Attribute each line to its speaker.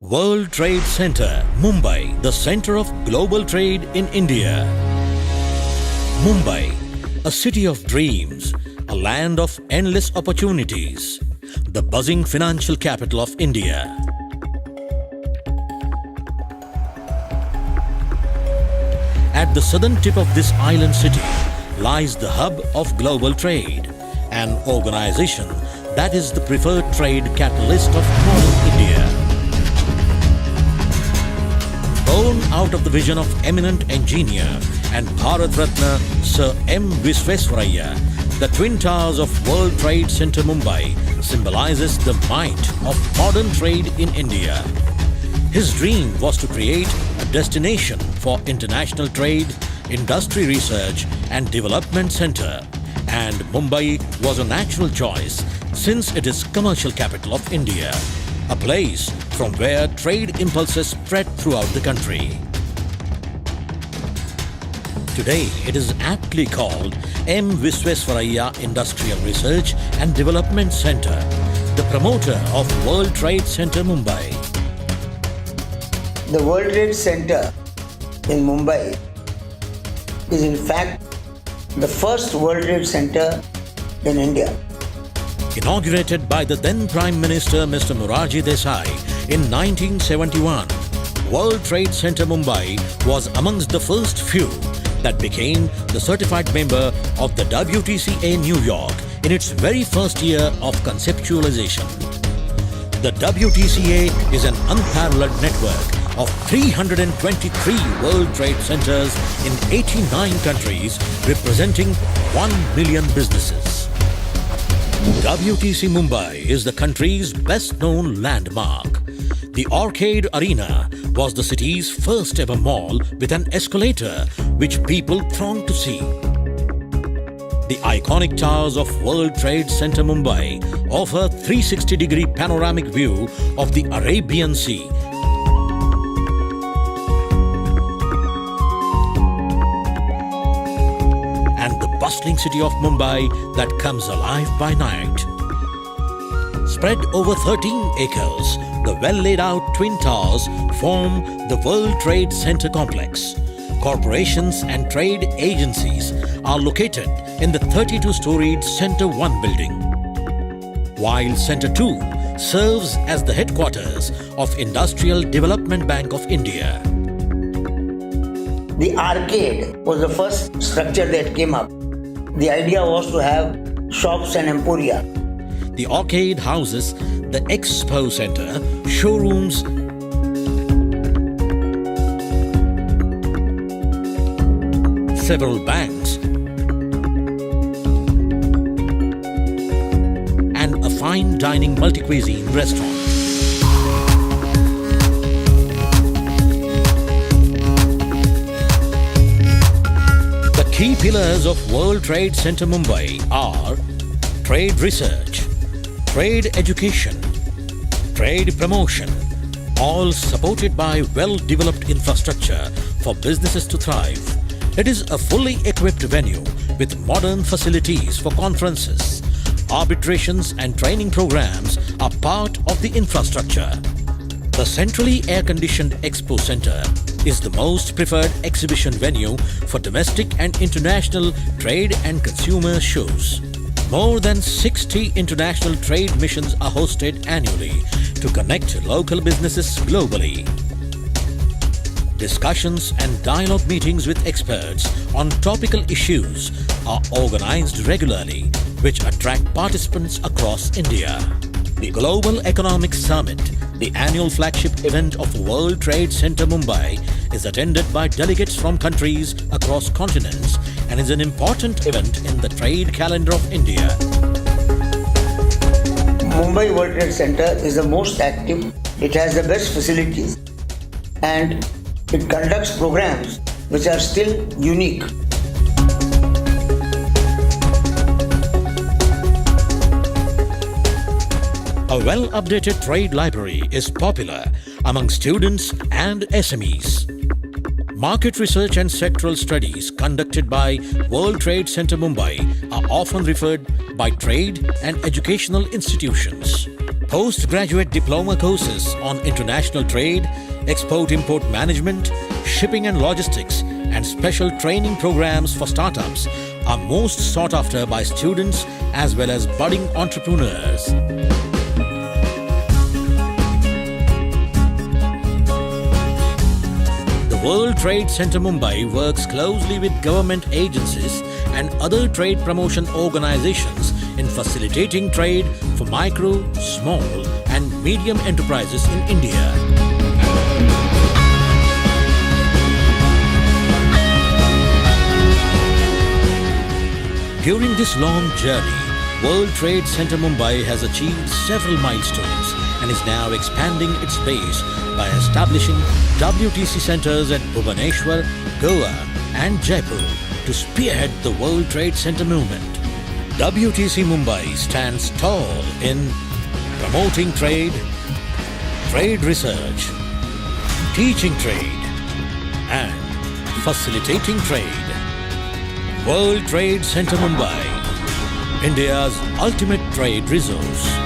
Speaker 1: World Trade Center, Mumbai, the center of global trade in India. Mumbai, a city of dreams, a land of endless opportunities, the buzzing financial capital of India. At the southern tip of this island city lies the hub of global trade, an organization that is the preferred trade catalyst of modern India. Born out of the vision of eminent engineer and Bharat Ratna Sir M. Visvesvaraya, the Twin Towers of World Trade Center Mumbai symbolizes the might of modern trade in India. His dream was to create a destination for international trade, industry research and development center, and Mumbai was a natural choice since it is commercial capital of India, a place from where trade impulses spread throughout the country. Today, it is aptly called M. Visvesvaraya Industrial Research and Development Center, the promoter of World Trade Center Mumbai.
Speaker 2: The World Trade Center in Mumbai is in fact the first World Trade Center in India.
Speaker 1: Inaugurated by the then Prime Minister Mr. Morarji Desai in 1971, World Trade Center Mumbai was amongst the first few that became the certified member of the WTCA New York in its very first year of conceptualization. The WTCA is an unparalleled network of 323 World Trade Centers in 89 countries representing 1 million businesses. WTC Mumbai is the country's best-known landmark. The Arcade Arena was the city's first ever mall with an escalator which people thronged to see. The iconic towers of World Trade Center Mumbai offer 360-degree panoramic view of the Arabian Sea. And the bustling city of Mumbai that comes alive by night. Spread over 13 acres, the well-laid-out Twin Towers form the World Trade Center complex. Corporations and trade agencies are located in the 32-storied Center 1 building, while Center 2 serves as the headquarters of Industrial Development Bank of India.
Speaker 2: The arcade was the first structure that came up. The idea was to have shops and emporia.
Speaker 1: The arcade houses the Expo Center, showrooms, several banks, and a fine dining multi-cuisine restaurant. The key pillars of World Trade Center Mumbai are trade research, trade education, trade promotion, all supported by well-developed infrastructure for businesses to thrive. It is a fully equipped venue with modern facilities for conferences. Arbitrations and training programs are part of the infrastructure. The centrally air-conditioned Expo Center is the most preferred exhibition venue for domestic and international trade and consumer shows. More than 60 international trade missions are hosted annually to connect local businesses globally. Discussions and dialogue meetings with experts on topical issues are organized regularly, which attract participants across India. The Global Economic Summit, the annual flagship event of World Trade Center Mumbai, is attended by delegates from countries across continents and is an important event in the trade calendar of India.
Speaker 2: Mumbai World Trade Center is the most active. It has the best facilities and it conducts programs which are still unique.
Speaker 1: A well-updated trade library is popular among students and SMEs. Market research and sectoral studies conducted by World Trade Center Mumbai are often referred by trade and educational institutions. postgraduate diploma courses on international trade, export-import management, shipping and logistics, and special training programs for startups are most sought after by students as well as budding entrepreneurs. The World Trade Center Mumbai works closely with government agencies and other trade promotion organizations in facilitating trade for micro, small, and medium enterprises in India. During this long journey, World Trade Center Mumbai has achieved several milestones and is now expanding its base by establishing WTC centers at Bhubaneswar, Goa, and Jaipur to spearhead the World Trade Center movement. WTC Mumbai stands tall in promoting trade, trade research, teaching trade, and facilitating trade. World Trade Center Mumbai, India's ultimate trade resource.